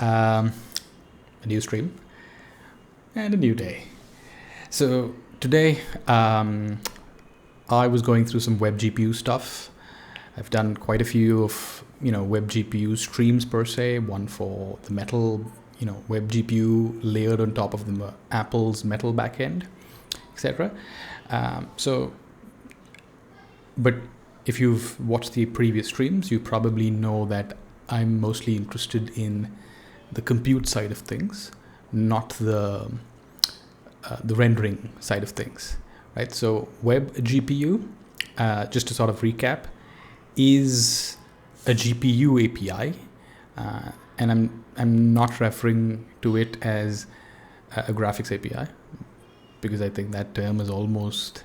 A new stream and a new day. So today I was going through some WebGPU stuff. I've done quite a few of WebGPU streams per se. One for the Metal, WebGPU layered on top of the Apple's Metal backend, etc. But if you've watched the previous streams, you probably know that I'm mostly interested in the compute side of things, not the rendering side of things, right? So WebGPU, just to sort of recap, is a GPU API, and I'm not referring to it as a graphics API, because I think that term is almost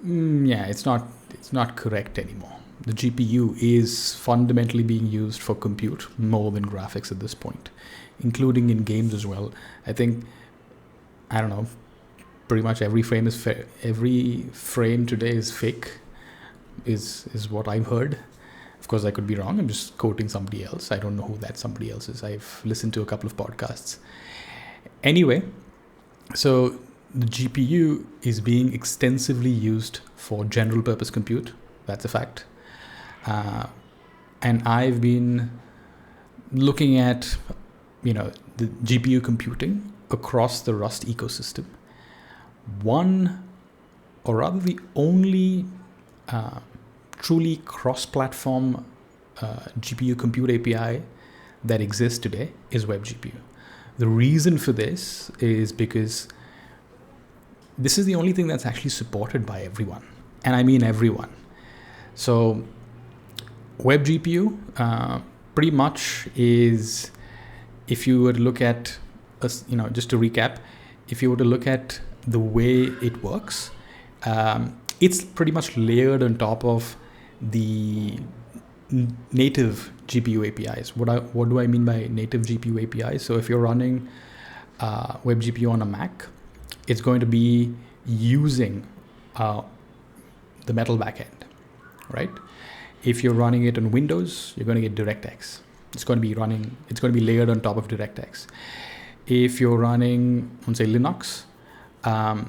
it's not correct anymore. The GPU is fundamentally being used for compute more than graphics at this point, including in games as well. I think, I don't know, pretty much every frame today is fake, is what I've heard. Of course, I could be wrong. I'm just quoting somebody else. I don't know who that somebody else is. I've listened to a couple of podcasts. Anyway, so the GPU is being extensively used for general purpose compute. That's a fact. And I've been looking at, the GPU computing across the Rust ecosystem. One, or rather the only truly cross-platform GPU compute API that exists today is WebGPU. The reason for this is because this is the only thing that's actually supported by everyone. And I mean everyone. So WebGPU pretty much is, if you were to look at, just to recap, if you were to look at the way it works, it's pretty much layered on top of the native GPU APIs. What do I mean by native GPU APIs? So if you're running WebGPU on a Mac, it's going to be using the Metal backend, right? If you're running it on Windows, you're going to get DirectX. It's going to be layered on top of DirectX. If you're running on, say, Linux, the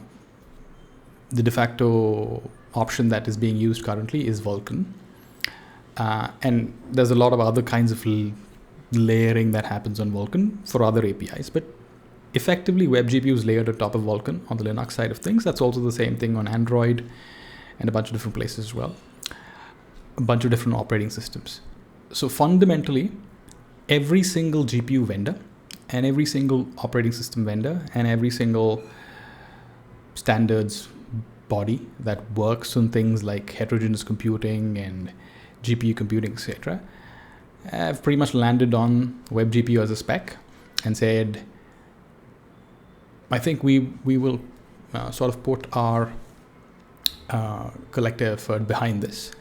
de facto option that is being used currently is Vulkan. And there's a lot of other kinds of layering that happens on Vulkan for other APIs. But effectively, WebGPU is layered on top of Vulkan on the Linux side of things. That's also the same thing on Android and a bunch of different places as well. A bunch of different operating systems. So fundamentally, every single GPU vendor and every single operating system vendor and every single standards body that works on things like heterogeneous computing and GPU computing, etc., have pretty much landed on WebGPU as a spec and said, I think we will sort of put our collective effort behind this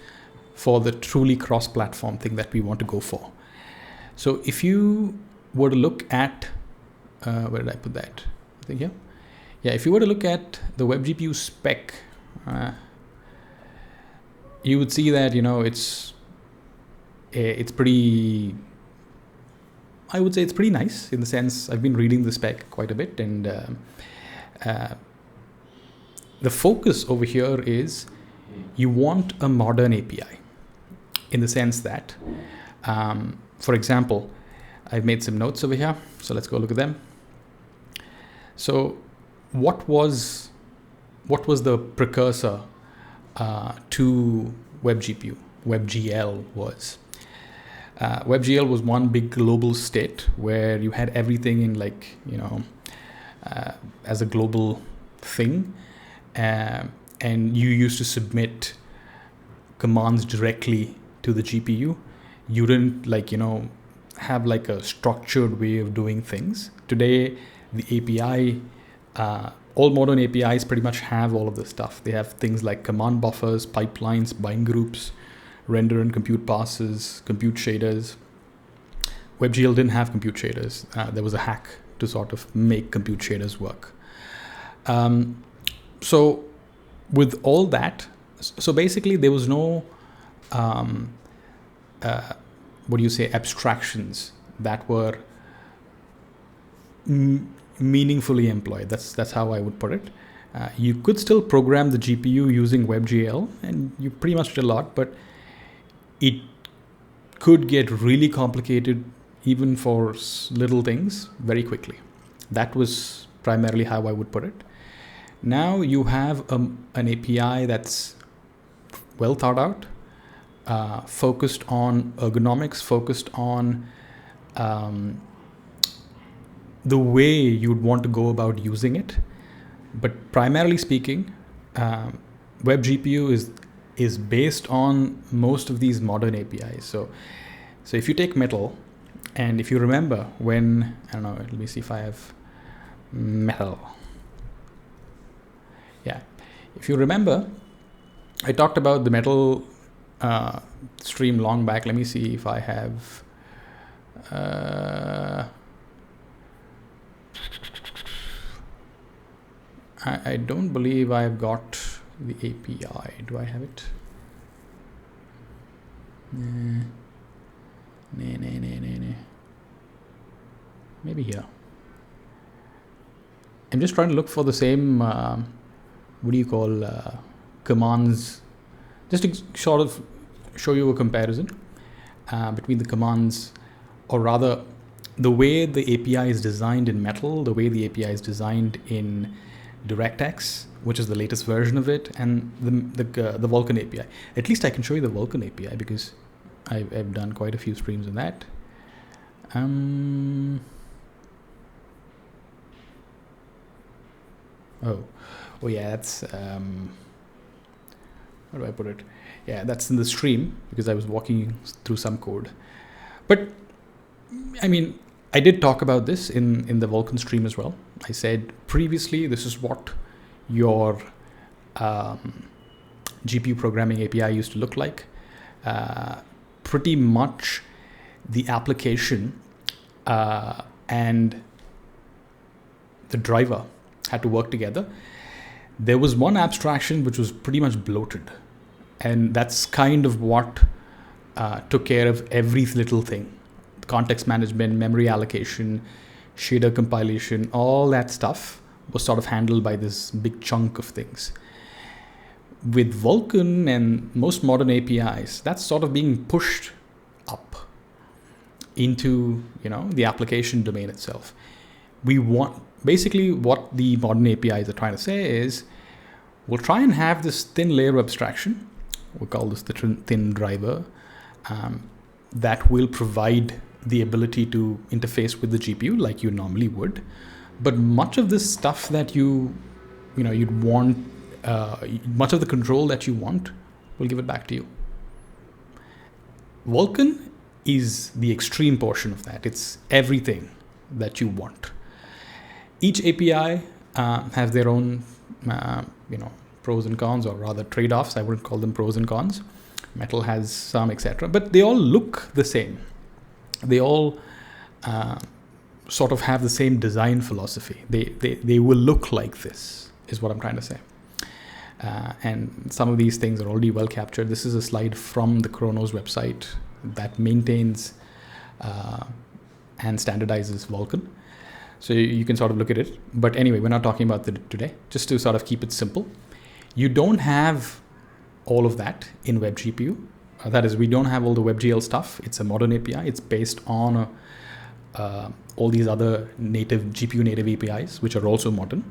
for the truly cross-platform thing that we want to go for. So if you were to look at, where did I put that? I think here. Yeah, if you were to look at the WebGPU spec, you would see that, it's pretty, I would say it's pretty nice in the sense I've been reading the spec quite a bit, and the focus over here is you want a modern API in the sense that, for example, I've made some notes over here, so let's go look at them. So what was the precursor to WebGPU? WebGL was. WebGL was one big global state where you had everything in as a global thing, and you used to submit commands directly to the GPU. You didn't have a structured way of doing things. Today, the API, all modern APIs pretty much have all of this stuff. They have things like command buffers, pipelines, bind groups, render and compute passes, compute shaders. WebGL didn't have compute shaders. There was a hack to sort of make compute shaders work. So with all that, so basically there was no abstractions that were meaningfully employed. That's how I would put it. You could still program the GPU using WebGL, and you pretty much did a lot, but it could get really complicated even for little things very quickly. That was primarily how I would put it. Now you have an API that's well thought out, focused on ergonomics, focused on the way you'd want to go about using it. But primarily speaking, WebGPU is based on most of these modern APIs. So if you take Metal, and if you remember when, I don't know, let me see if I have Metal. Yeah, if you remember, I talked about the Metal stream long back. Let me see if I have. I don't believe I've got the API. Do I have it? Nah. Maybe here. I'm just trying to look for the same, commands, just to sort of show you a comparison between the commands, or rather the way the API is designed in Metal, the way the API is designed in DirectX, which is the latest version of it, and the Vulkan API. At least I can show you the Vulkan API because I've done quite a few streams on that. Oh yeah, that's how do I put it? Yeah, that's in the stream because I was walking through some code. But I mean, I did talk about this in the Vulkan stream as well. I said previously, this is what your GPU programming API used to look like. Pretty much the application and the driver had to work together. There was one abstraction which was pretty much bloated, and that's kind of what took care of every little thing. Context management, memory allocation, shader compilation, all that stuff was sort of handled by this big chunk of things. With Vulkan and most modern APIs, that's sort of being pushed up into, the application domain itself. We want, basically what the modern APIs are trying to say is, we'll try and have this thin layer of abstraction. We'll call this the thin driver, that will provide the ability to interface with the GPU like you normally would. But much of this stuff that you'd want, much of the control that you want, we'll give it back to you. Vulkan is the extreme portion of that. It's everything that you want. Each API has their own, pros and cons, or rather trade-offs. I wouldn't call them pros and cons. Metal has some, etc. But they all look the same. They all sort of have the same design philosophy. They will look like this, is what I'm trying to say. And some of these things are already well captured. This is a slide from the Chronos website that maintains and standardizes Vulkan. So you can sort of look at it. But anyway, we're not talking about it today. Just to sort of keep it simple. You don't have all of that in WebGPU. That is, we don't have all the WebGL stuff. It's a modern API. It's based on all these other native GPU native APIs, which are also modern.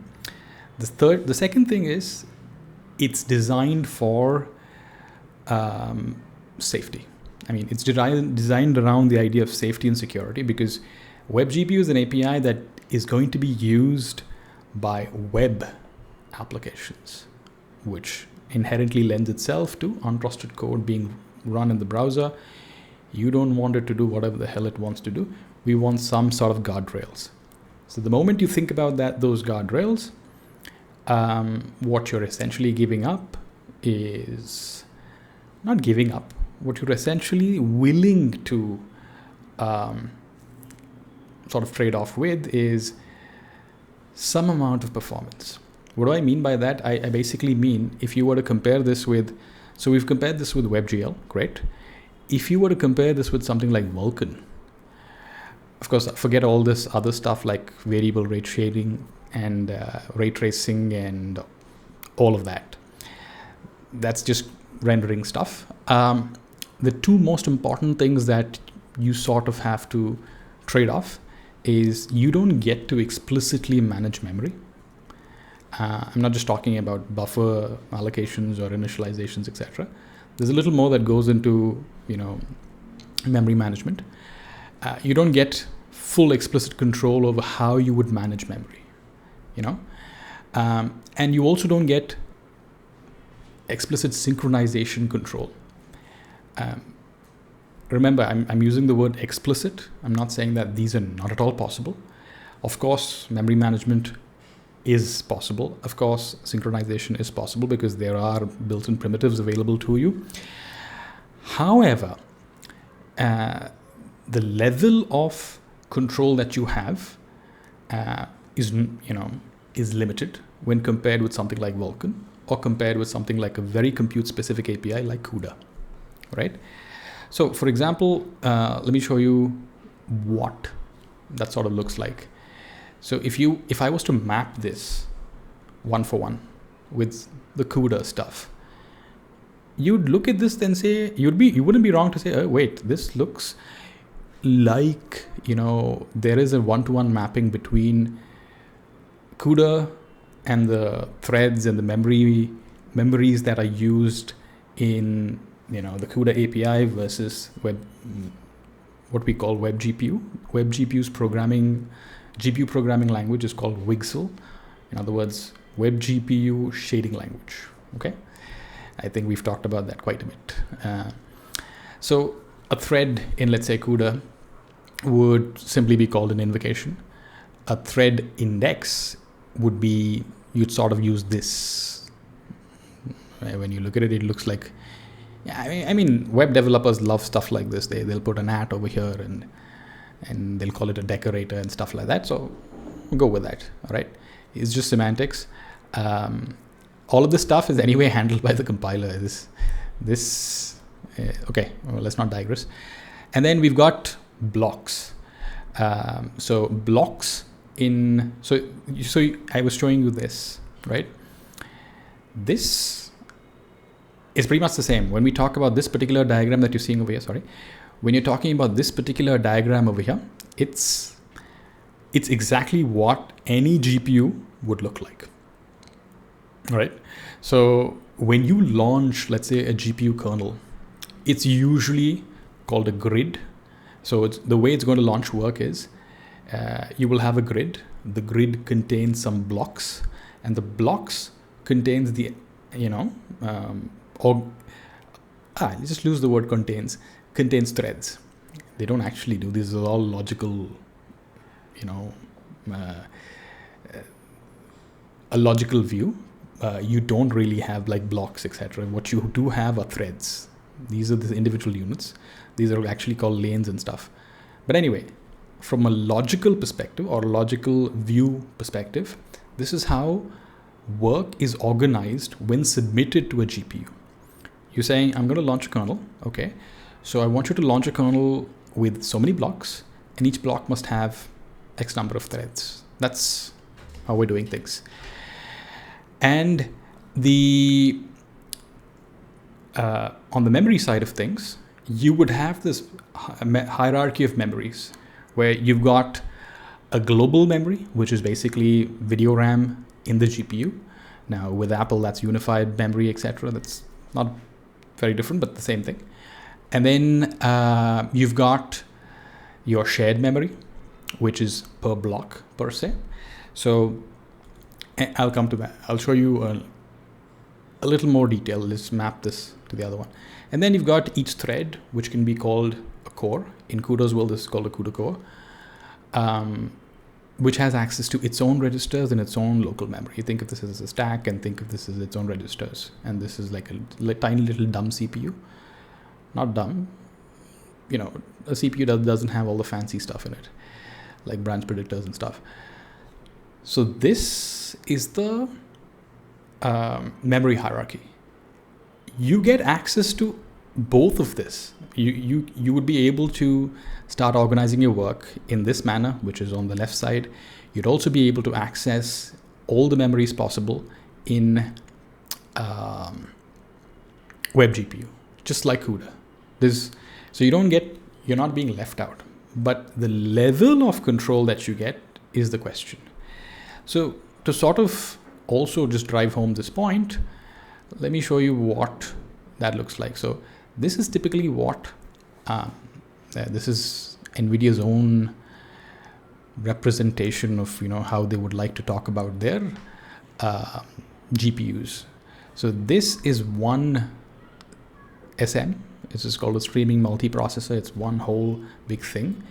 The second thing is, it's designed for safety. I mean, it's designed around the idea of safety and security, because WebGPU is an API that is going to be used by web applications, which inherently lends itself to untrusted code being run in the browser. You don't want it to do whatever the hell it wants to do. We want some sort of guardrails. So the moment you think about those guardrails, what you're essentially giving up is not giving up. What you're essentially willing to sort of trade off with is some amount of performance. What do I mean by that? I basically mean, if you were to compare this with, so we've compared this with WebGL, great. if you were to compare this with something like Vulkan, of course, forget all this other stuff like variable rate shading and ray tracing and all of that. That's just rendering stuff. The two most important things that you sort of have to trade off is you don't get to explicitly manage memory. I'm not just talking about buffer allocations or initializations, etc. There's a little more that goes into, memory management. You don't get full explicit control over how you would manage memory, and you also don't get explicit synchronization control. Remember, I'm using the word explicit. I'm not saying that these are not at all possible. Of course, memory management is possible. Of course, synchronization is possible because there are built-in primitives available to you. However, the level of control that you have is limited when compared with something like Vulkan or compared with something like a very compute-specific API like CUDA, right? So, for example, let me show you what that sort of looks like. So, if I was to map this one for one with the CUDA stuff, you'd look at this and say you wouldn't be wrong to say, oh, wait, this looks like there is a one-to-one mapping between CUDA and the threads and the memories that are used in the CUDA API versus what we call WebGPU. WebGPU's GPU programming language is called WGSL. In other words, WebGPU shading language. Okay, I think we've talked about that quite a bit. So a thread in, let's say, CUDA would simply be called an invocation. A thread index would be, you'd sort of use this. When you look at it, it looks like, I mean, web developers love stuff like this. They'll put an @ over here and they'll call it a decorator and stuff like that. So we'll go with that. All right. It's just semantics. All of this stuff is anyway handled by the compiler. Okay, well, let's not digress. And then we've got blocks. So blocks so I was showing you this, right? This is pretty much the same. When we talk about this particular diagram that you're seeing over here, when you're talking about this particular diagram over here, it's exactly what any GPU would look like. All right. So when you launch, let's say, a GPU kernel, it's usually called a grid. So the way it's going to launch work is you will have a grid. The grid contains some blocks, and the blocks contains the, let's just lose the word contains threads. They don't actually do. These are all logical, a logical view. You don't really have like blocks, etc. What you do have are threads. These are the individual units. These are actually called lanes and stuff. But anyway, from a logical perspective or logical view perspective, this is how work is organized when submitted to a GPU. You're saying, I'm going to launch a kernel. Okay. So I want you to launch a kernel with so many blocks, and each block must have X number of threads. That's how we're doing things. And on the memory side of things, you would have this hierarchy of memories where you've got a global memory, which is basically video RAM in the GPU. Now with Apple, that's unified memory, etc. That's not very different, but the same thing. And then you've got your shared memory, which is per block per se. So I'll come to that. I'll show you a little more detail. Let's map this to the other one. And then you've got each thread, which can be called a core. In CUDA's world, this is called a CUDA core, which has access to its own registers and its own local memory. You think of this as a stack and think of this as its own registers. And this is like a tiny little dumb CPU. Not dumb. A CPU doesn't have all the fancy stuff in it, like branch predictors and stuff. So this is the memory hierarchy. You get access to both of this, you would be able to start organizing your work in this manner, which is on the left side. You'd also be able to access all the memories possible in WebGPU, just like CUDA. So you're not being left out, but the level of control that you get is the question. So to sort of also just drive home this point, let me show you what that looks like. So this is typically what this is NVIDIA's own representation of how they would like to talk about their GPUs. So this is one SM. This is called a streaming multiprocessor. It's one whole big thing.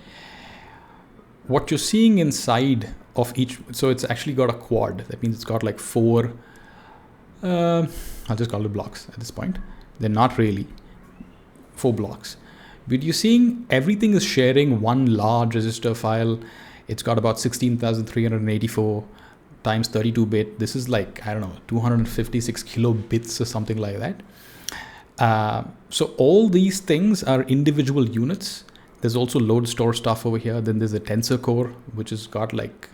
What you're seeing inside of each, so it's actually got a quad. That means it's got like 4, I'll just call it blocks at this point. They're not really 4 blocks. But you're seeing everything is sharing one large register file. It's got about 16,384 times 32-bit. This is like, 256 kilobits or something like that. So all these things are individual units. There's also load store stuff over here. Then there's a tensor core, which has got like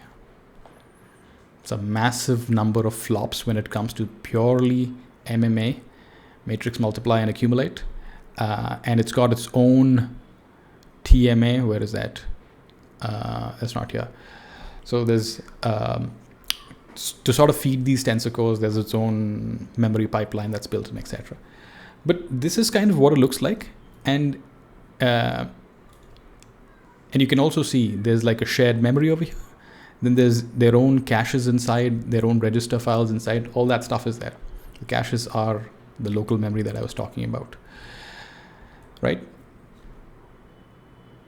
some massive number of flops when it comes to purely MMA, matrix multiply and accumulate. And it's got its own TMA. Where is that? That's not here. So there's to sort of feed these tensor cores, there's its own memory pipeline that's built in, etc. But this is kind of what it looks like, and you can also see there's like a shared memory over here. Then there's their own caches inside, their own register files inside. All that stuff is there. The caches are the local memory that I was talking about, right?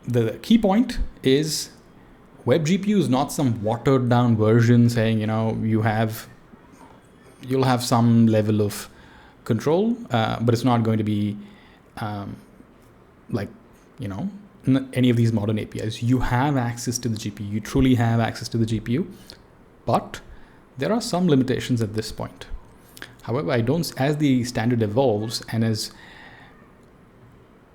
The key point is WebGPU is not some watered down version saying, you'll have some level of control, but it's not going to be any of these modern APIs. You have access to the GPU. You truly have access to the GPU, but there are some limitations at this point. However, as the standard evolves and as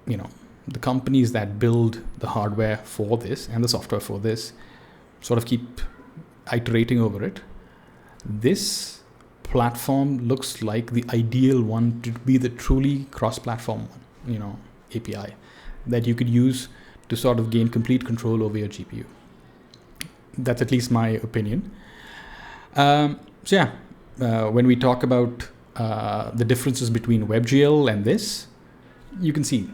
the companies that build the hardware for this and the software for this sort of keep iterating over it, this platform looks like the ideal one to be the truly cross-platform, API that you could use to sort of gain complete control over your GPU. That's at least my opinion. When we talk about the differences between WebGL and this, you can see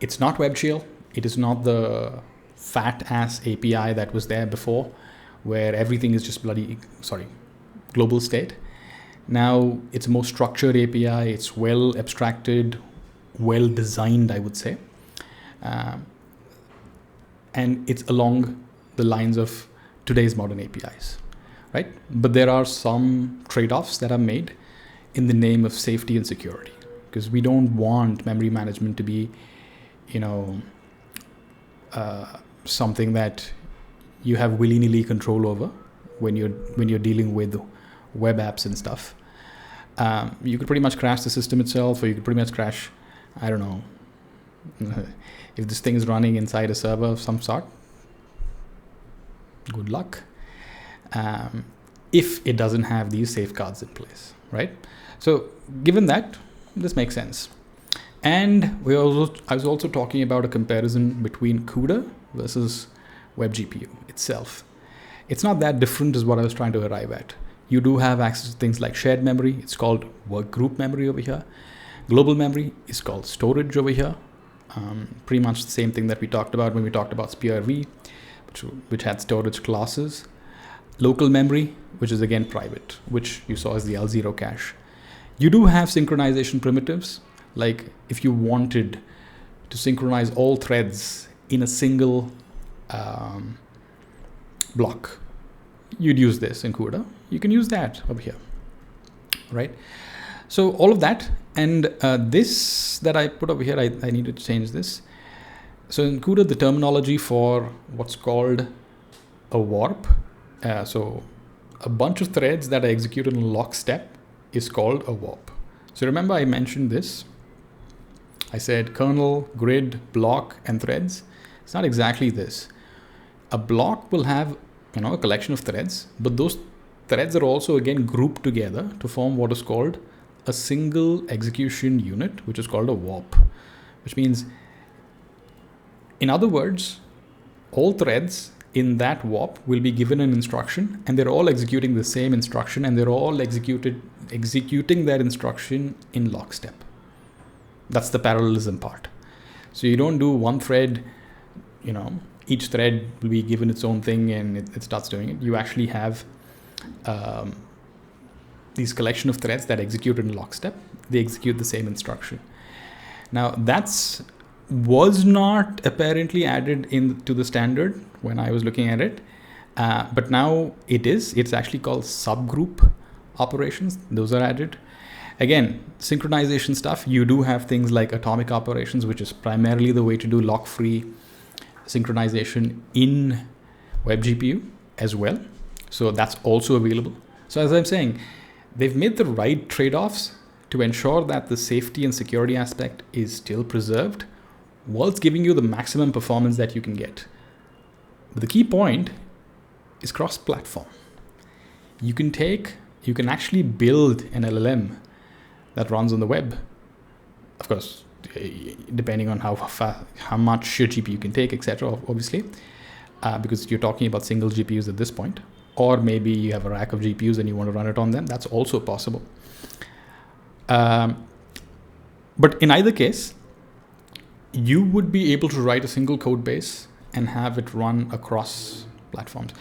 it's not WebGL. It is not the fat ass API that was there before, where everything is just global state. Now it's a more structured API. It's well abstracted, well designed, I would say. And it's along the lines of today's modern APIs, right? But there are some trade-offs that are made in the name of safety and security, because we don't want memory management to be something that you have willy-nilly control over when you're dealing with web apps and stuff. You could pretty much crash the system itself, or you could pretty much crash, if this thing is running inside a server of some sort. Good luck. If it doesn't have these safeguards in place, right? So given that, this makes sense. And I was also talking about a comparison between CUDA versus WebGPU itself. It's not that different is what I was trying to arrive at. You do have access to things like shared memory. It's called workgroup memory over here. Global memory is called storage over here. Pretty much the same thing that we talked about when we talked about SPIR-V, which had storage classes. Local memory, which is again private, which you saw as the L0 cache. You do have synchronization primitives. Like if you wanted to synchronize all threads in a single block, you'd use this in CUDA. You can use that over here, right? So all of that, and this that I put over here, I needed to change this. So in CUDA, the terminology for what's called a warp, so a bunch of threads that are executed in lockstep is called a warp. So remember I mentioned this. I said kernel, grid, block, and threads. It's not exactly this. A block will have, a collection of threads, but those threads are also again grouped together to form what is called a single execution unit, which is called a warp, which means, in other words, all threads in that warp will be given an instruction, and they're all executing the same instruction, and they're all executing that instruction in lockstep. That's the parallelism part. So you don't do one thread, each thread will be given its own thing and it starts doing it. You actually have these collection of threads that execute in lockstep. They execute the same instruction. Now was not apparently added into the standard when I was looking at it, but now it is. It's actually called subgroup operations. Those are added. Again, synchronization stuff, you do have things like atomic operations, which is primarily the way to do lock-free synchronization in WebGPU as well. So that's also available. So as I'm saying, they've made the right trade-offs to ensure that the safety and security aspect is still preserved, whilst giving you the maximum performance that you can get. But the key point is cross-platform. You can actually build an LLM that runs on the web. Of course, depending on how much your GPU can take, etc. Obviously, because you're talking about single GPUs at this point, or maybe you have a rack of GPUs and you want to run it on them. That's also possible. But in either case, you would be able to write a single code base and have it run across platforms.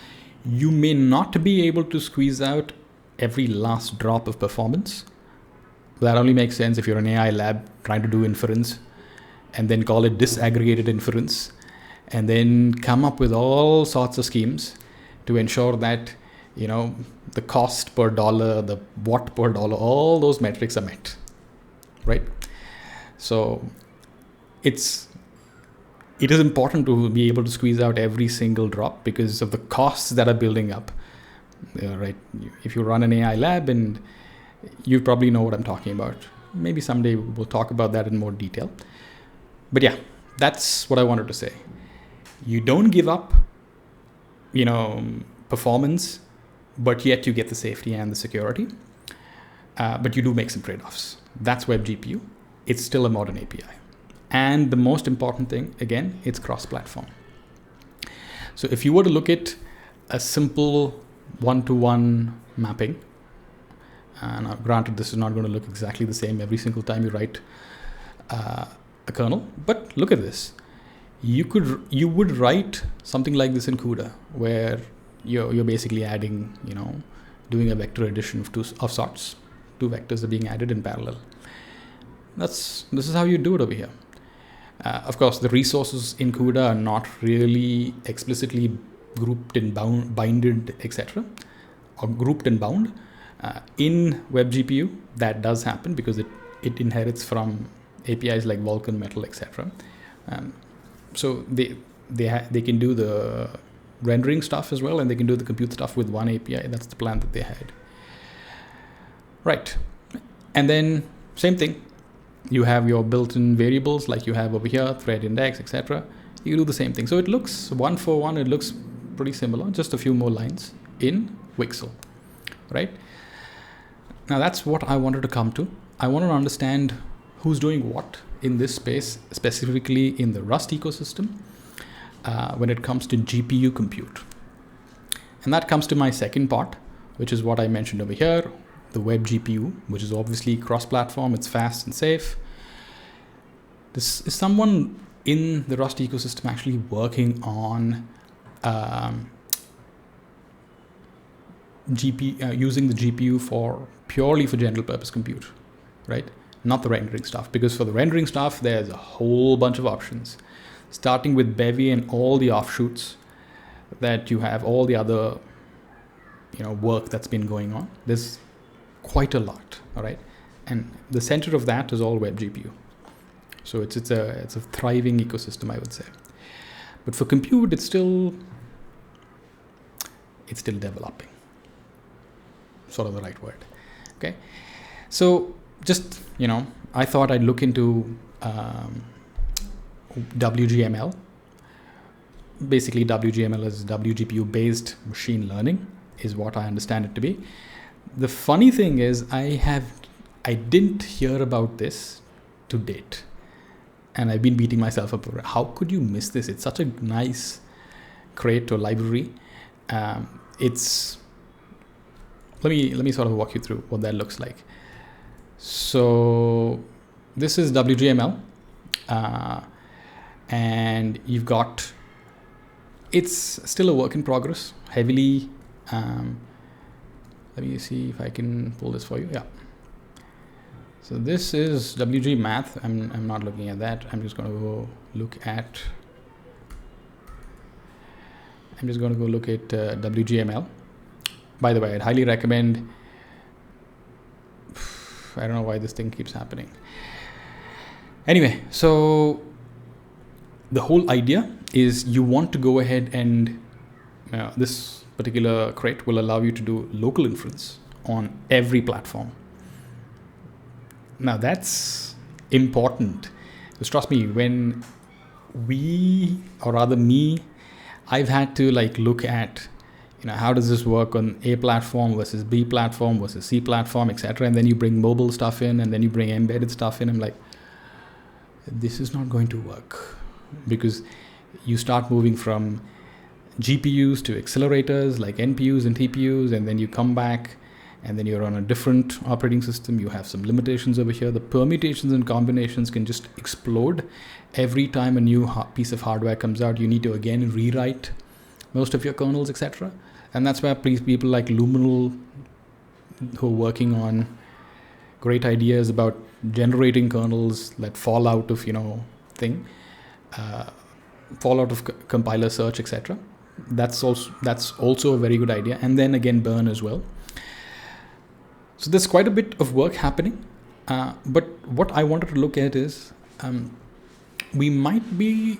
You may not be able to squeeze out every last drop of performance. That only makes sense if you're an AI lab trying to do inference and then call it disaggregated inference and then come up with all sorts of schemes to ensure that, the cost per dollar, the watt per dollar, all those metrics are met, right? So it is important to be able to squeeze out every single drop because of the costs that are building up, right? If you run an AI lab, and you probably know what I'm talking about. Maybe someday we'll talk about that in more detail. But yeah, that's what I wanted to say. You don't give up, performance, but yet you get the safety and the security. But you do make some trade-offs. That's WebGPU. It's still a modern API. And the most important thing, again, it's cross-platform. So if you were to look at a simple one-to-one mapping, now granted, this is not going to look exactly the same every single time you write a kernel, but look at this. You would write something like this in CUDA, where you're basically adding, doing a vector addition of sorts. Two vectors are being added in parallel. This is how you do it over here. Of course, the resources in CUDA are not really explicitly grouped and bounded, etc., or grouped and bound. In WebGPU, that does happen because it inherits from APIs like Vulkan, Metal, etc. So they can do the rendering stuff as well, and they can do the compute stuff with one API. That's the plan that they had. Right. And then same thing. You have your built-in variables like you have over here, thread index, etc. You do the same thing. So it looks one for one, it looks pretty similar, just a few more lines in WGSL, right? Now that's what I wanted to come to. I wanted to understand who's doing what in this space, specifically in the Rust ecosystem, when it comes to GPU compute. And that comes to my second part, which is what I mentioned over here, the WebGPU, which is obviously cross-platform, it's fast and safe. This is someone in the Rust ecosystem actually working on using the GPU purely for general purpose compute, right? Not the rendering stuff, because for the rendering stuff, there's a whole bunch of options, starting with Bevy and all the offshoots that you have, all the other, work that's been going on. There's quite a lot, all right? And the center of that is all WebGPU. So it's a thriving ecosystem, I would say. But for compute, it's still developing. Sort of the right word. Okay. So just, I thought I'd look into WGML. Basically, WGML is WGPU based machine learning, is what I understand it to be. The funny thing is, I didn't hear about this to date, and I've been beating myself up over it. How could you miss this? It's such a nice crate or library. It's let me sort of walk you through what that looks like. So this is WGML, and you've got, it's still a work in progress, heavily. Let me see if I can pull this for you. Yeah. So this is Wgmath. I'm not looking at that. I'm just going to go look at WGML. By the way, I'd highly recommend. I don't know why this thing keeps happening. Anyway, so the whole idea is you want to go ahead and this particular crate will allow you to do local inference on every platform. Now that's important, because trust me, when I've had to look at, how does this work on A platform versus B platform versus C platform, etc. And then you bring mobile stuff in, and then you bring embedded stuff in. I'm like, this is not going to work, because you start moving from GPUs to accelerators like NPUs and TPUs, and then you come back and then you're on a different operating system. You have some limitations over here. The permutations and combinations can just explode. Every time a new piece of hardware comes out, you need to again rewrite most of your kernels, etc. And that's where people like Luminal, who are working on great ideas about generating kernels that fall out of fall out of compiler search, etc. That's also a very good idea. And then again, burn as well. So there's quite a bit of work happening. But what I wanted to look at is, we might be,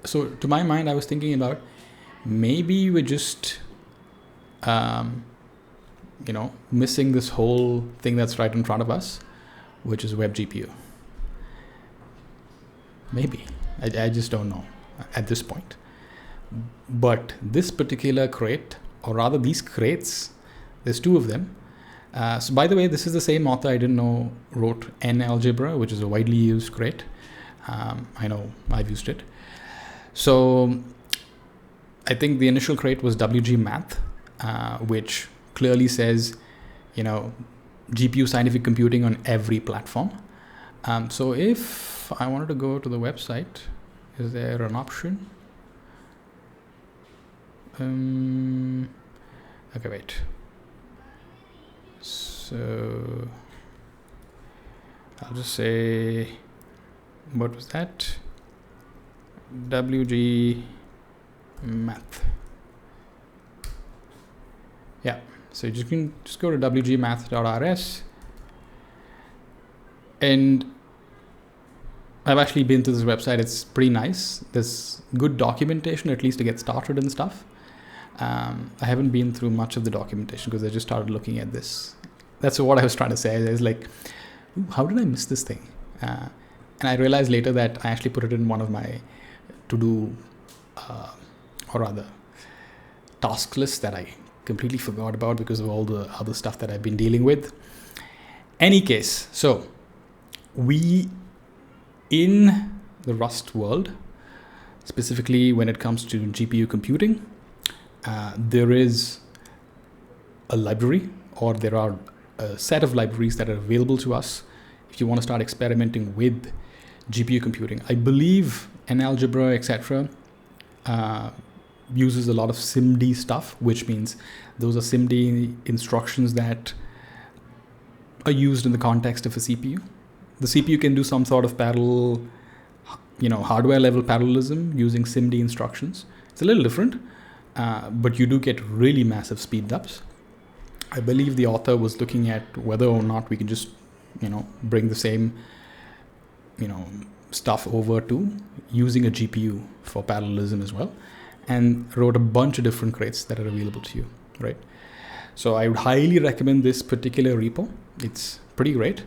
so to my mind, I was thinking about maybe we're just, missing this whole thing that's right in front of us, which is WebGPU. Maybe. I just don't know at this point. But this particular crate, or rather these crates, there's two of them. So by the way, this is the same author I didn't know wrote NAlgebra, which is a widely used crate. I know I've used it. So I think the initial crate was WGMath, which clearly says, GPU scientific computing on every platform. So if I wanted to go to the website, is there an option? Okay, wait. So I'll just say, what was that? WGMath. Yeah, so you can just go to wgmath.rs, and I've actually been to this website. It's pretty nice. There's good documentation, at least to get started and stuff. I haven't been through much of the documentation because I just started looking at this. That's what I was trying to say. I was like, how did I miss this thing? And I realized later that I actually put it in one of my to-do, or rather, task lists that I completely forgot about because of all the other stuff that I've been dealing with. Any case, so we, in the Rust world, specifically when it comes to GPU computing, there is a library, or there are a set of libraries that are available to us if you want to start experimenting with GPU computing. I believe NAlgebra, etc., uses a lot of SIMD stuff, which means those are SIMD instructions that are used in the context of a CPU. The CPU can do some sort of parallel, hardware level parallelism using SIMD instructions. It's a little different, but you do get really massive speed ups. I believe the author was looking at whether or not we can just, bring the same, stuff over to using a GPU for parallelism as well, and wrote a bunch of different crates that are available to you, right? So I would highly recommend this particular repo. It's pretty great.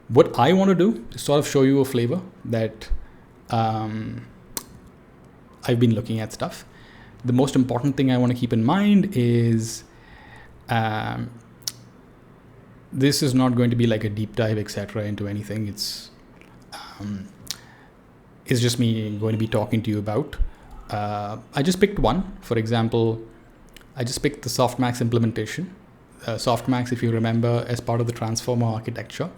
What I want to do is sort of show you a flavor that I've been looking at stuff. The most important thing I want to keep in mind is this is not going to be like a deep dive, etc., into anything. It's just me going to be talking to you about. I just picked one. For example, I just picked the Softmax implementation. Softmax, if you remember, as part of the transformer architecture,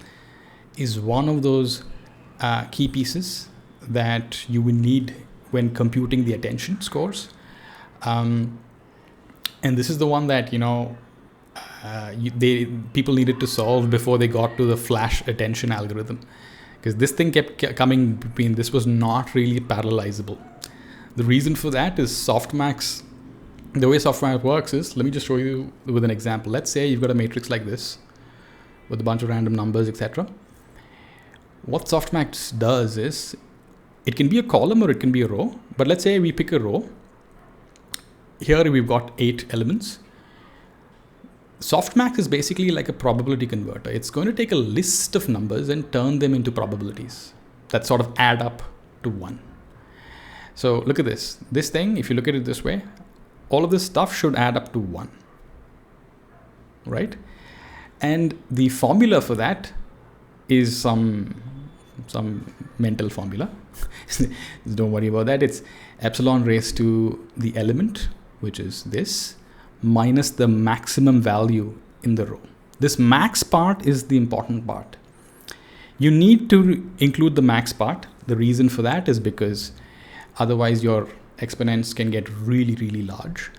is one of those key pieces that you will need when computing the attention scores. And this is the one that, people needed to solve before they got to the flash attention algorithm, because this thing kept coming between. This was not really parallelizable. The reason for that is Softmax. The way Softmax works is, let me just show you with an example. Let's say you've got a matrix like this with a bunch of random numbers, etc. What Softmax does is, it can be a column or it can be a row, but let's say we pick a row. Here we've got 8 elements. Softmax is basically like a probability converter. It's going to take a list of numbers and turn them into probabilities that sort of add up to 1. So look at this. This thing, if you look at it this way, all of this stuff should add up to 1, right? And the formula for that is some mental formula. Don't worry about that. It's epsilon raised to the element, which is this, minus the maximum value in the row. This max part is the important part. You need to include the max part. The reason for that is because otherwise your exponents can get really, really large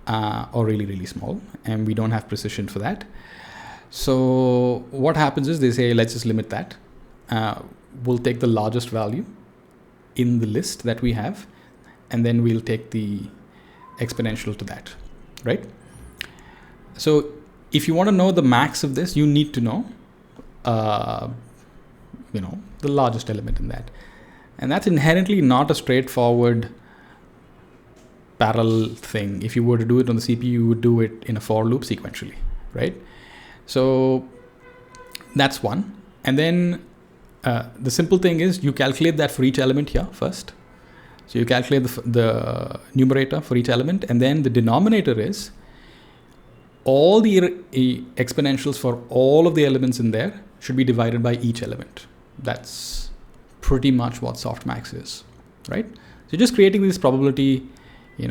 or really, really small, and we don't have precision for that. So what happens is they say, let's just limit that. We'll take the largest value in the list that we have, and then we'll take the exponential to that, right? So if you want to know the max of this, you need to know, the largest element in that. And that's inherently not a straightforward parallel thing. If you were to do it on the CPU, you would do it in a for loop sequentially, right? So that's one. And then the simple thing is you calculate that for each element here first. So you calculate the numerator for each element, and then the denominator is all the exponentials for all of the elements in there should be divided by each element. That's pretty much what Softmax is, right? So just creating this probability, you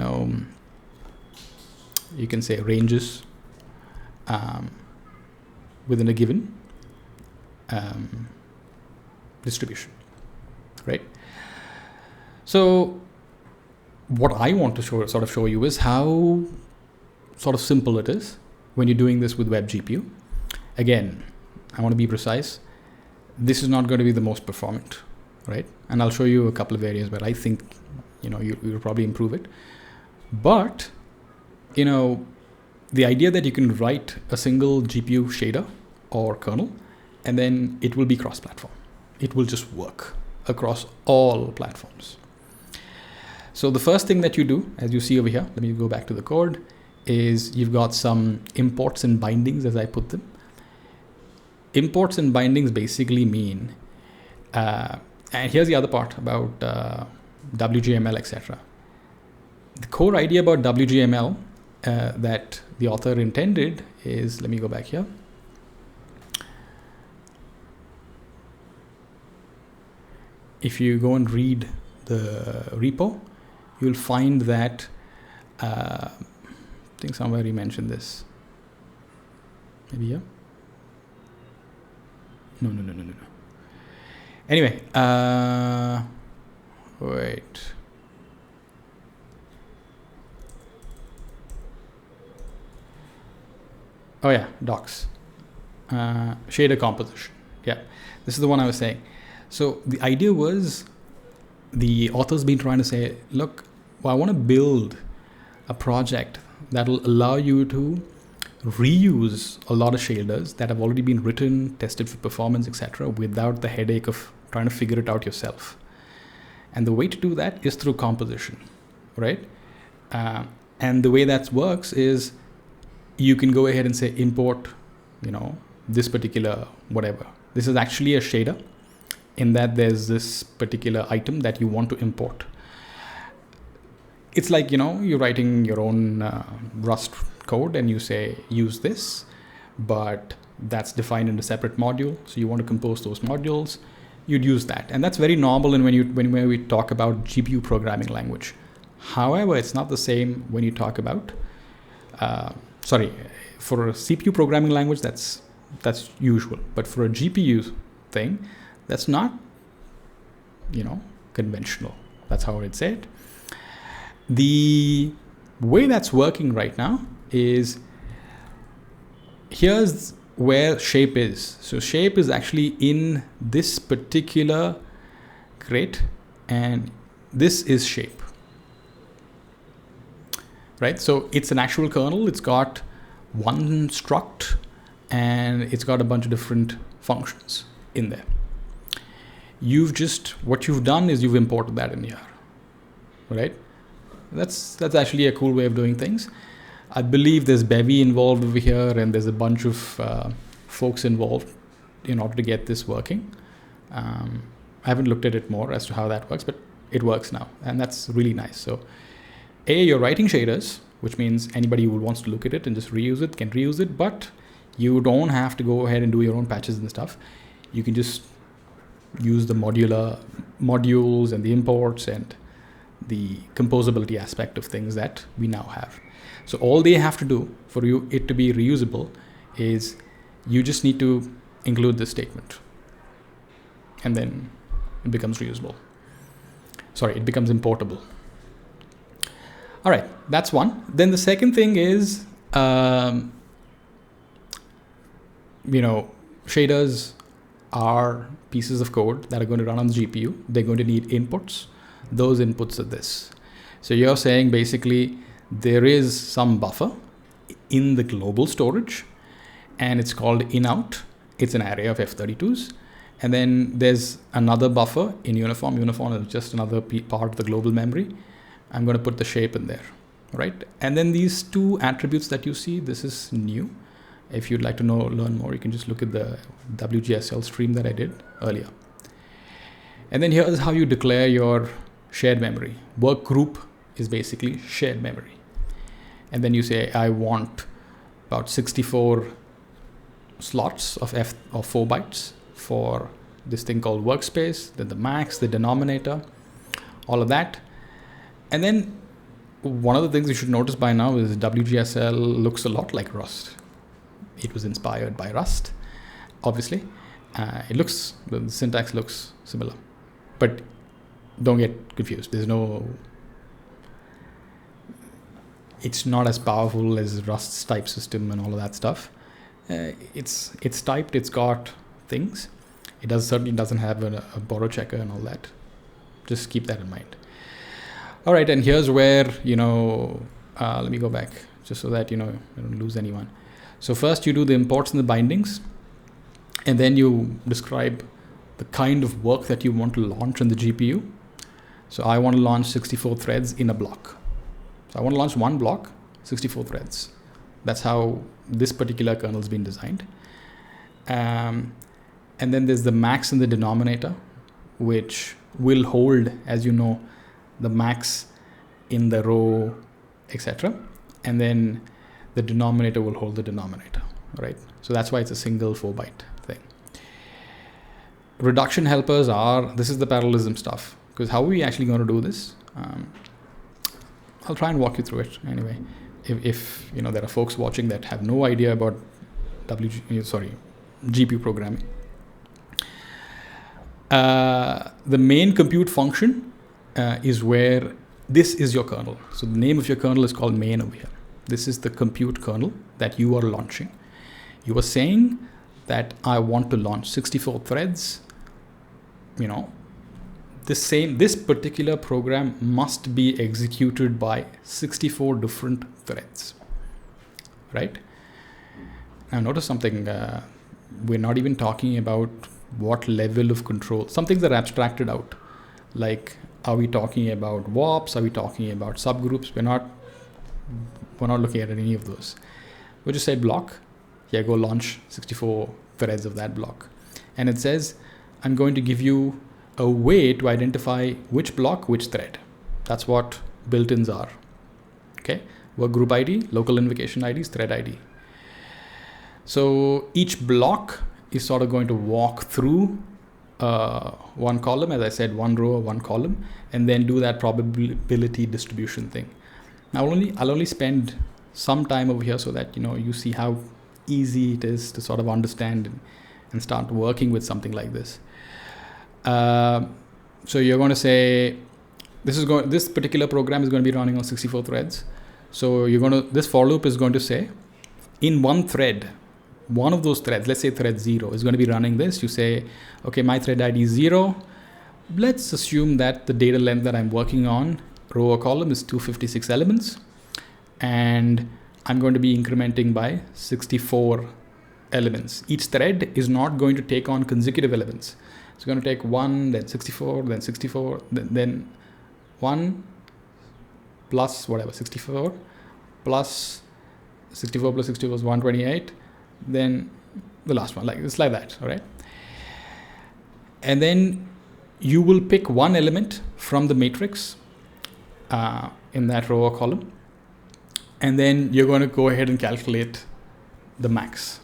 can say ranges within a given distribution, right? So what I want to show you is how sort of simple it is when you're doing this with WebGPU. Again, I want to be precise. This is not going to be the most performant, right? And I'll show you a couple of areas where I think, you'll probably improve it. But, the idea that you can write a single GPU shader or kernel, and then it will be cross-platform. It will just work across all platforms. So the first thing that you do, as you see over here, let me go back to the code, is you've got some imports and bindings, as I put them. Imports and bindings basically mean, and here's the other part about WGML, etc. The core idea about WGML that the author intended is, let me go back here. If you go and read the repo, you'll find that, I think somewhere he mentioned this. Maybe here? No. Anyway, wait. Oh yeah, docs. Shader composition. Yeah, this is the one I was saying. So the idea was, the author's been trying to say, look, I want to build a project that will allow you to reuse a lot of shaders that have already been written, tested for performance, etc., without the headache of trying to figure it out yourself. And the way to do that is through composition, right? And the way that works is you can go ahead and say import, this particular whatever, This is actually a shader, in that there's this particular item that you want to import. It's like, you're writing your own Rust code and you say, use this, but that's defined in a separate module. So you want to compose those modules, you'd use that. And that's very normal when we talk about GPU programming language. However, it's not the same when you talk about, for a CPU programming language, that's usual. But for a GPU thing, that's not, conventional. That's how I'd say it. The way that's working right now is, here's where shape is. So shape is actually in this particular crate, and this is shape, right? So it's an actual kernel. It's got one struct and it's got a bunch of different functions in there. What you've done is you've imported that in here, right? That's actually a cool way of doing things. I believe there's Bevy involved over here, and there's a bunch of folks involved in order to get this working. I haven't looked at it more as to how that works, but it works now, and that's really nice. So you're writing shaders, which means anybody who wants to look at it and just reuse it can reuse it, but you don't have to go ahead and do your own patches and stuff. You can just use the modules and the imports and the composability aspect of things that we now have. So all they have to do for it to be reusable is you just need to include this statement, and then it becomes reusable. It becomes importable. All right, that's one. Then the second thing is, shaders are pieces of code that are going to run on the GPU. They're going to need inputs. Those inputs are this. So you're saying basically there is some buffer in the global storage, and it's called in-out. It's an array of F32s. And then there's another buffer in uniform. Uniform is just another part of the global memory. I'm going to put the shape in there, right? And then these two attributes that you see, this is new. If you'd like to learn more, you can just look at the WGSL stream that I did earlier. And then here's how you declare your shared memory. Work group is basically shared memory. And then you say, I want about 64 slots of 4 bytes for this thing called workspace, then the max, the denominator, all of that. And then one of the things you should notice by now is WGSL looks a lot like Rust. It was inspired by Rust, obviously. The syntax looks similar, but don't get confused. It's not as powerful as Rust's type system and all of that stuff. It's typed, it's got things. It certainly doesn't have a borrow checker and all that. Just keep that in mind. All right, and here's where, let me go back just so that, you don't lose anyone. So first you do the imports and the bindings, and then you describe the kind of work that you want to launch on the GPU. So I want to launch 64 threads in a block. So I want to launch one block, 64 threads. That's how this particular kernel has been designed. And then there's the max and the denominator, which will hold, as you know, the max in the row, etc. And then the denominator will hold the denominator, right? So that's why it's a single 4-byte thing. Reduction helpers this is the parallelism stuff. Because how are we actually going to do this? I'll try and walk you through it anyway. If there are folks watching that have no idea about GPU programming. The main compute function is where this is your kernel. So the name of your kernel is called main over here. This is the compute kernel that you are launching. You are saying that I want to launch 64 threads. This particular program must be executed by 64 different threads, right? Now notice something. We're not even talking about what level of control. Some things are abstracted out. Like, are we talking about WOPs? Are we talking about subgroups? We're not looking at any of those. We just say block. Yeah, go launch 64 threads of that block. and it says, I'm going to give you a way to identify which block, which thread. That's what built-ins are. Okay, work group ID, local invocation IDs, thread ID. So each block is sort of going to walk through one column, as I said, one row, one column, and then do that probability distribution thing. Now I'll only spend some time over here so that you see how easy it is to sort of understand and start working with something like this. So you're going to say this particular program is going to be running on 64 threads. So this for loop is going to say, in one thread, one of those threads, let's say thread 0 is going to be running this. You say, okay, my thread ID is 0. Let's assume that the data length that I'm working on, row or column, is 256 elements. And I'm going to be incrementing by 64 elements. Each thread is not going to take on consecutive elements. It's going to take 1, then 64, then 64, then 1 plus whatever, 64 plus 64 plus 64 is 128. Then the last one, it's like that, all right? And then you will pick one element from the matrix in that row or column, and then you're going to go ahead and calculate the max.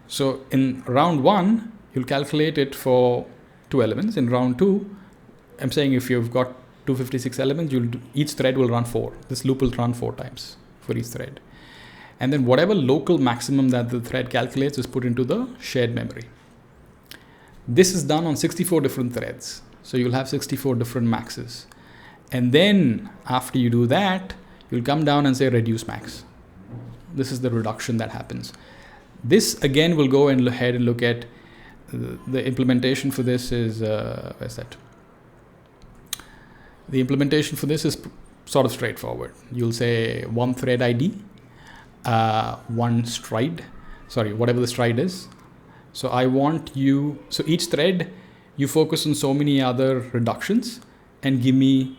So in round 1, you'll calculate it for 2 elements. In round 2, I'm saying if you've got 256 elements, each thread will run 4. This loop will run 4 times for each thread. And then whatever local maximum that the thread calculates is put into the shared memory. This is done on 64 different threads. So you'll have 64 different maxes. And then after you do that, you'll come down and say reduce max. This is the reduction that happens. This again will go and ahead and look at the implementation for this is, where's that? The implementation for this is sort of straightforward. You'll say one thread ID, one stride, whatever the stride is. So so each thread, you focus on so many other reductions and give me,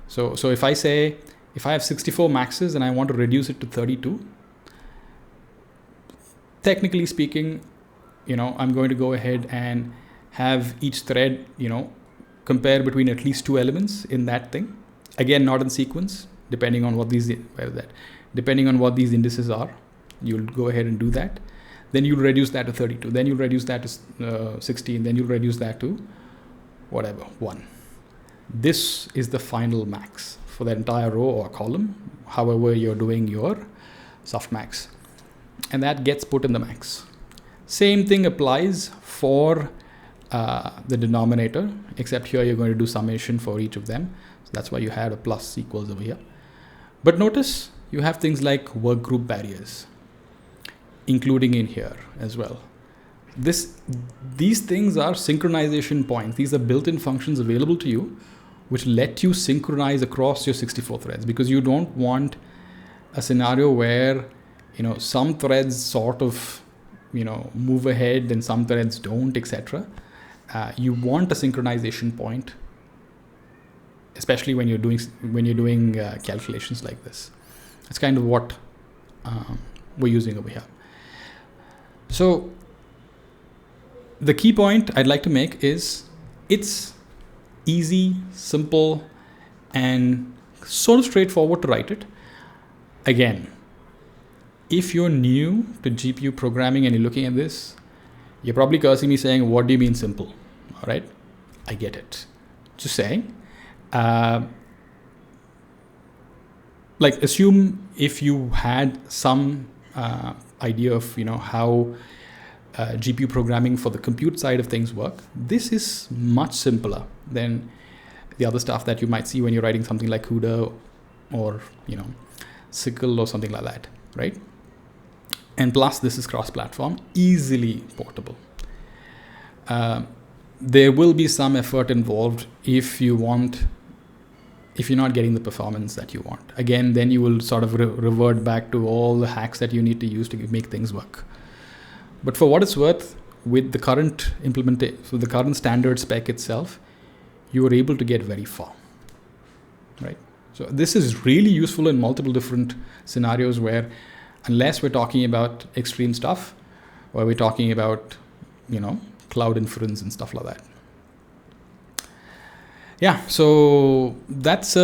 so if I have 64 maxes and I want to reduce it to 32, technically speaking, I'm going to go ahead and have each thread, compare between at least 2 elements in that thing. Again, not in sequence, depending on what these indices are. You'll go ahead and do that. Then you'll reduce that to 32. Then you'll reduce that to 16. Then you'll reduce that to whatever, 1. This is the final max for that entire row or column, however you're doing your softmax. And that gets put in the max. Same thing applies for the denominator, except here you're going to do summation for each of them. So that's why you had a plus equals over here. But notice you have things like workgroup barriers, including in here as well. These things are synchronization points. These are built-in functions available to you, which let you synchronize across your 64 threads, because you don't want a scenario where some threads sort of move ahead and some threads don't, etc. You want a synchronization point, especially when you're doing calculations like this. That's kind of what we're using over here. So the key point I'd like to make is it's easy, simple, and sort of straightforward to write it. Again, if you're new to GPU programming and you're looking at this, you're probably cursing me saying, what do you mean simple? All right, I get it. Just saying, assume if you had some idea of how GPU programming for the compute side of things work. This is much simpler than the other stuff that you might see when you're writing something like CUDA or SQL or something like that, right? And plus, this is cross-platform, easily portable. There will be some effort involved if you're not getting the performance that you want. Again, then you will sort of revert back to all the hacks that you need to use to make things work. But for what it's worth, with the current with the current standard spec itself, you are able to get very far, right? So this is really useful in multiple different scenarios where, unless we're talking about extreme stuff, or we're talking about cloud inference and stuff like that. Yeah, so that's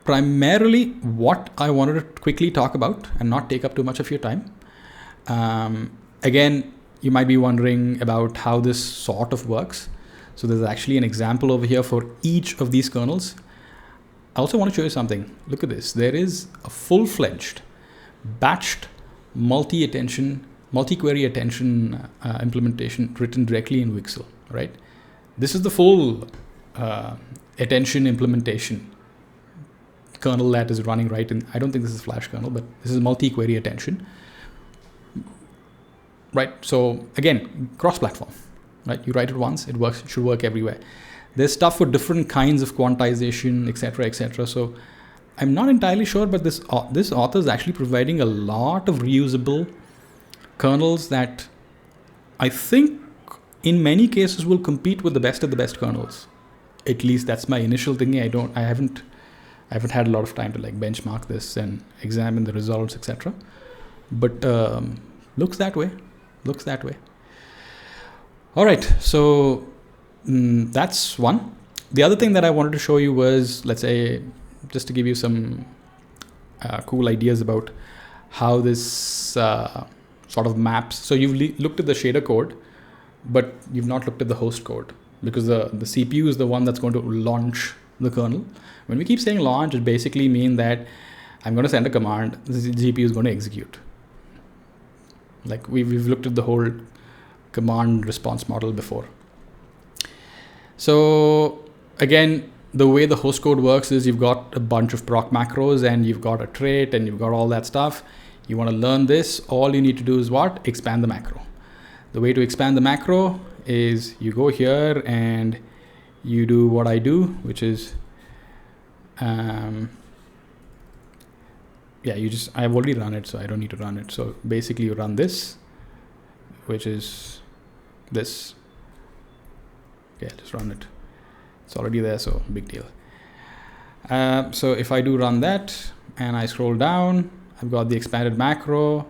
primarily what I wanted to quickly talk about and not take up too much of your time. Again, you might be wondering about how this sort of works. So there's actually an example over here for each of these kernels. I also want to show you something. Look at this. There is a full-fledged, batched, multi-query attention implementation written directly in WGSL, right? This is the full attention implementation kernel that is running right in. I don't think this is Flash kernel, but this is multi-query attention, right? So again, cross-platform, right? You write it once, it works. It should work everywhere. There's stuff for different kinds of quantization, etc., etc. So I'm not entirely sure, but this author is actually providing a lot of reusable kernels that I think in many cases will compete with the best of the best kernels. At least that's my initial thinking. I haven't had a lot of time to like benchmark this and examine the results, etc. But looks that way. All right, so that's one. The other thing that I wanted to show you was, let's say, just to give you some cool ideas about how this sort of maps. So you've looked at the shader code, but you've not looked at the host code, because the CPU is the one that's going to launch the kernel. When we keep saying launch, it basically means that I'm going to send a command, the GPU is going to execute. Like we've looked at the whole command response model before. So again, the way the host code works is you've got a bunch of proc macros and you've got a trait and you've got all that stuff. You want to learn this. All you need to do is what? Expand the macro. The way to expand the macro is you go here and you do what I do, which is, I've already run it, so I don't need to run it. So basically you run this, which is this. Okay, just run it. It's already there, so big deal. So if I do run that and I scroll down, I've got the expanded macro.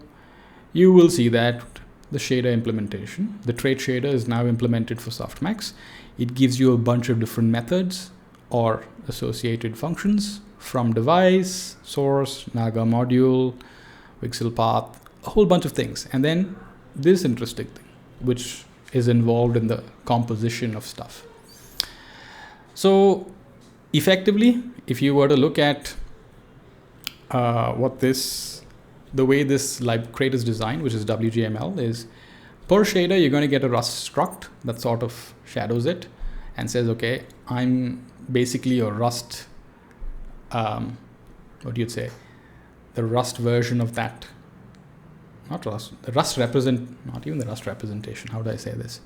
You will see that the shader implementation, the trait shader is now implemented for Softmax. It gives you a bunch of different methods or associated functions from device, source, Naga module, WGSL path, a whole bunch of things. And then this interesting thing, which is involved in the composition of stuff. So effectively, if you were to look at the way this crate is designed, which is WGML, is per shader, you're going to get a Rust struct that sort of shadows it and says, okay, I'm basically a Rust, the Rust version of that. Not Rust, not even the Rust representation. How do I say this?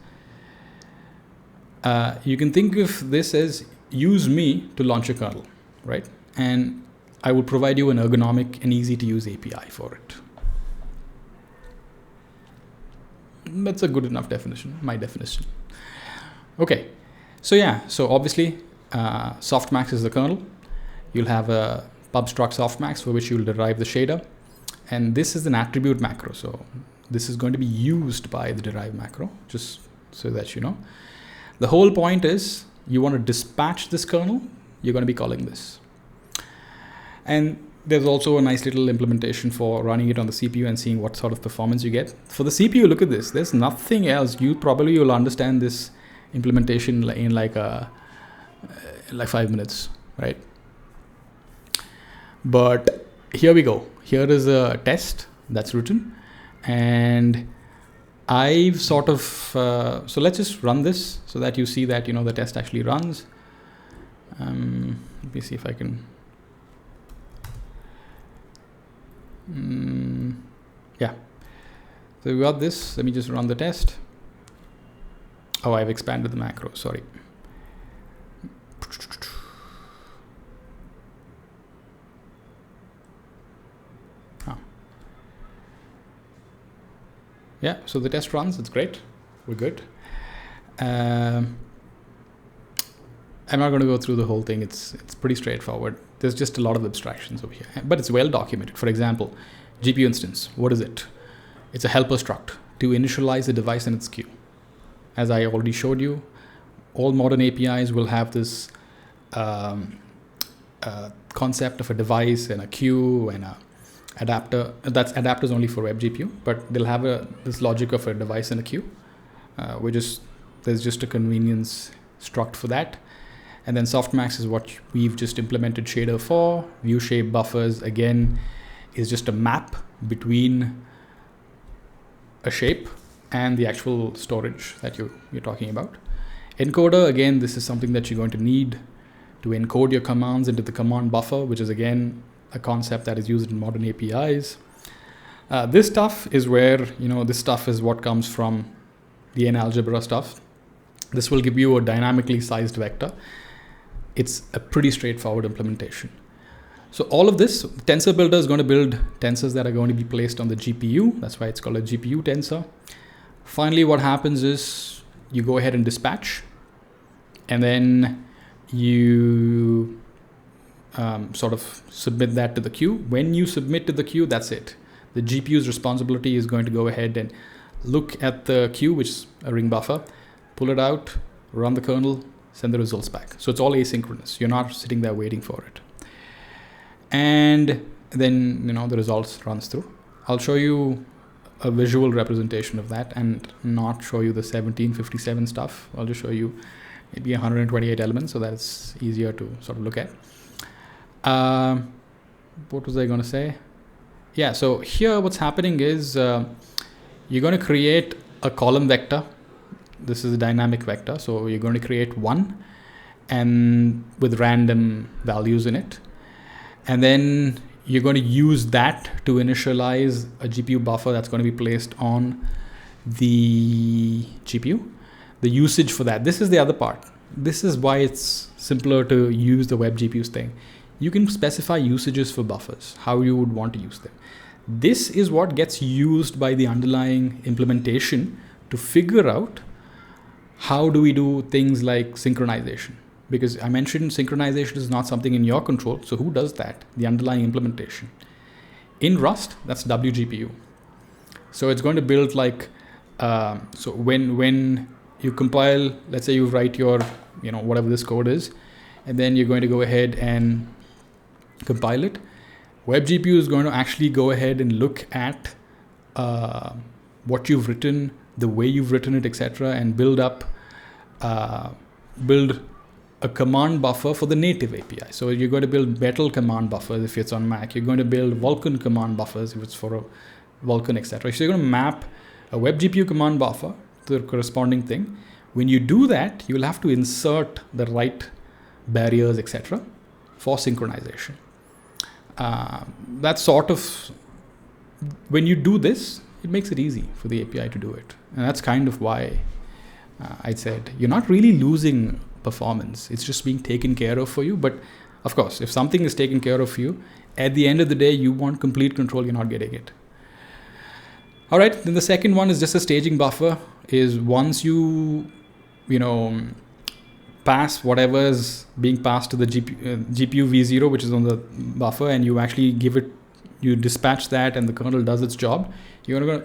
You can think of this as use me to launch a kernel, right? And I will provide you an ergonomic and easy to use API for it. That's a good enough definition, my definition. Okay, so obviously Softmax is the kernel. You'll have a pub struct Softmax for which you'll derive the shader. And this is an attribute macro. So this is going to be used by the derived macro, just so that you know. The whole point is you want to dispatch this kernel, you're going to be calling this. And there's also a nice little implementation for running it on the CPU and seeing what sort of performance you get. For the CPU, look at this. There's nothing else. You'll understand this implementation in like 5 minutes, right? But here we go. Here is a test that's written, and I've sort of, so let's just run this so that you see that, the test actually runs. Let me see if I can. Yeah. So we got this. Let me just run the test. Oh, I've expanded the macro. Sorry. Yeah, so the test runs, it's great, we're good. I'm not going to go through the whole thing, it's pretty straightforward. There's just a lot of abstractions over here, but it's well documented. For example, GPU instance, what is it? It's a helper struct to initialize the device and its queue. as I already showed you. All modern APIs will have this concept of a device and a queue and a adapter. That's adapters only for WebGPU, but they'll have this logic of a device and a queue, there's just a convenience struct for that. And then Softmax is what we've just implemented shader for. View shape buffers, again, is just a map between a shape and the actual storage that you're talking about. Encoder, again, this is something that you're going to need to encode your commands into the command buffer, which is again a concept that is used in modern APIs. This stuff is where, this stuff is what comes from the N-algebra stuff. This will give you a dynamically sized vector. It's a pretty straightforward implementation. So all of this, Tensor Builder is going to build tensors that are going to be placed on the GPU. That's why it's called a GPU tensor. Finally, what happens is you go ahead and dispatch, and then you sort of submit that to the queue. When you submit to the queue, that's it. The GPU's responsibility is going to go ahead and look at the queue, which is a ring buffer, pull it out, run the kernel, send the results back. So it's all asynchronous. You're not sitting there waiting for it. And then, the results runs through. I'll show you a visual representation of that and not show you the 1757 stuff. I'll just show you maybe 128 elements so that it's easier to sort of look at. What was I going to say? Yeah, so here what's happening is you're going to create a column vector. This is a dynamic vector. So you're going to create one and with random values in it. And then you're going to use that to initialize a GPU buffer that's going to be placed on the GPU. The usage for that, this is the other part. This is why it's simpler to use the WebGPU's thing. You can specify usages for buffers, how you would want to use them. This is what gets used by the underlying implementation to figure out how do we do things like synchronization. Because I mentioned synchronization is not something in your control. So who does that? The underlying implementation. In Rust, that's WGPU. So it's going to build like, so when you compile, let's say you write your, whatever this code is, and then you're going to go ahead and compile it. WebGPU is going to actually go ahead and look at what you've written, the way you've written it, etc., and build a command buffer for the native API. So you're going to build Metal command buffers if it's on Mac. You're going to build Vulkan command buffers if it's for a Vulkan, etc. So you're going to map a WebGPU command buffer to the corresponding thing. When you do that, you'll have to insert the right barriers, etc., for synchronization. That's sort of, when you do this, it makes it easy for the API to do it. And that's kind of why I said you're not really losing performance. It's just being taken care of for you. But of course, if something is taken care of you, at the end of the day, you want complete control, you're not getting it. All right, then the second one is just a staging buffer. Is once you pass whatever is being passed to the GPU v0, which is on the buffer, and you actually you dispatch that and the kernel does its job, you're going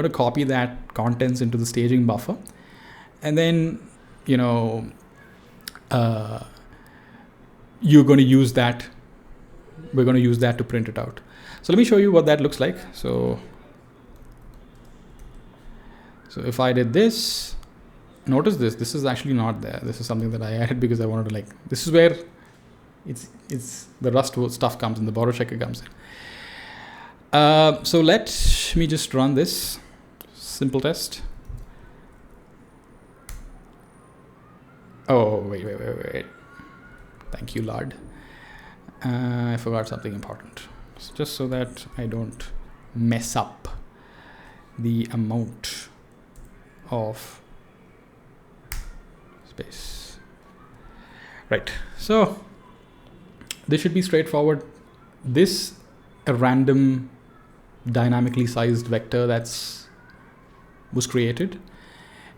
to copy that contents into the staging buffer. And then, you're going to use that. We're going to use that to print it out. So let me show you what that looks like. So if I did this, notice this is actually not there. This is something that I added because I wanted to this is where it's the Rust stuff comes in, the borrow checker comes in. So let me just run this simple test. Oh, wait. Thank you, Lord. I forgot something important. Just so that I don't mess up the amount of space. Right. So this should be straightforward. This a random dynamically sized vector was created.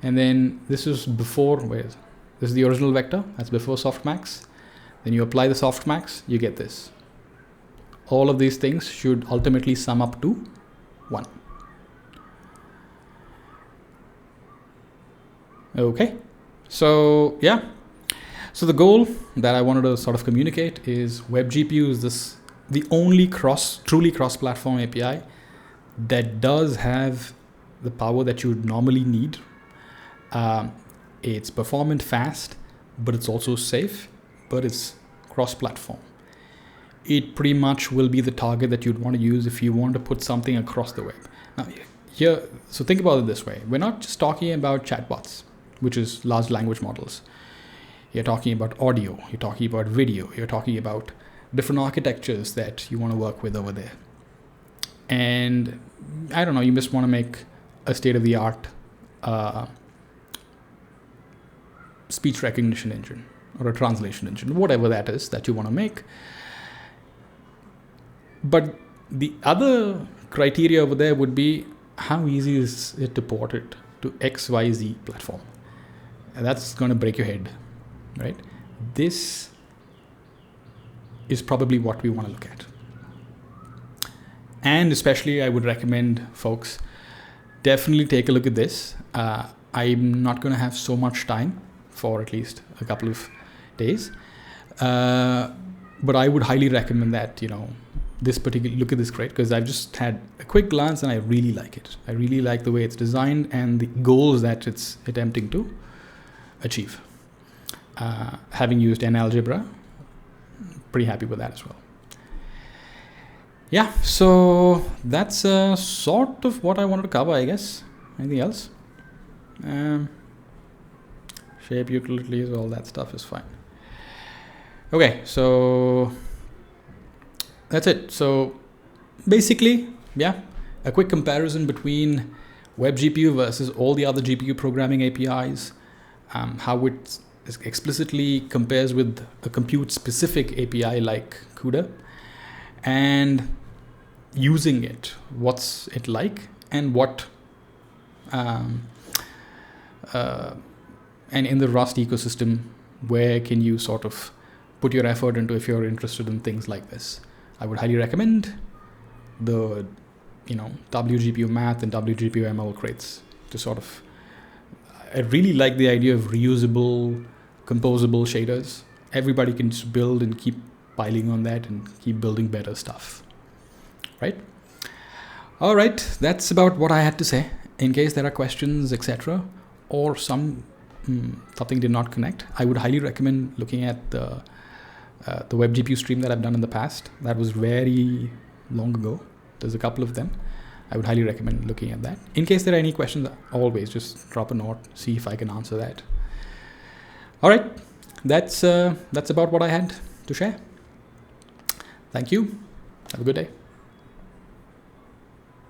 And then this is before, this is the original vector, that's before Softmax. Then you apply the Softmax, you get this. All of these things should ultimately sum up to 1. Okay, so yeah. So the goal that I wanted to sort of communicate is WebGPU is the only truly cross-platform API that does have the power that you would normally need. It's performant, fast, but it's also safe, but it's cross-platform. It pretty much will be the target that you'd want to use if you want to put something across the web. Now, so think about it this way. We're not just talking about chatbots, which is large language models. You're talking about audio, you're talking about video, you're talking about different architectures that you want to work with over there. And I don't know, you just want to make a state-of-the-art speech recognition engine or a translation engine, whatever that is that you want to make. But the other criteria over there would be how easy is it to port it to XYZ platform. And that's going to break your head, right? This is probably what we want to look at. And especially I would recommend folks definitely take a look at this. I'm not going to have so much time for at least a couple of days. But I would highly recommend that, this particular look at this crate, because I've just had a quick glance and I really like it. I really like the way it's designed and the goals that it's attempting to achieve. Having used NAlgebra, pretty happy with that as well. Yeah, so that's sort of what I wanted to cover, I guess. Anything else? Shape utilities, all that stuff is fine. Okay, so that's it. So basically, yeah, a quick comparison between WebGPU versus all the other GPU programming APIs, how it explicitly compares with a compute-specific API like CUDA, and using it, what's it like, and what, and in the Rust ecosystem, where can you sort of put your effort into if you're interested in things like this. I would highly recommend the, Wgmath and WGML crates to sort of, I really like the idea of reusable, composable shaders. Everybody can just build and keep piling on that and keep building better stuff, right? All right, that's about what I had to say. In case there are questions, etc., or something did not connect, I would highly recommend looking at the WebGPU stream that I've done in the past. That was very long ago. There's a couple of them. I would highly recommend looking at that. In case there are any questions, always just drop a note, see if I can answer that. All right, that's about what I had to share. Thank you. Have a good day.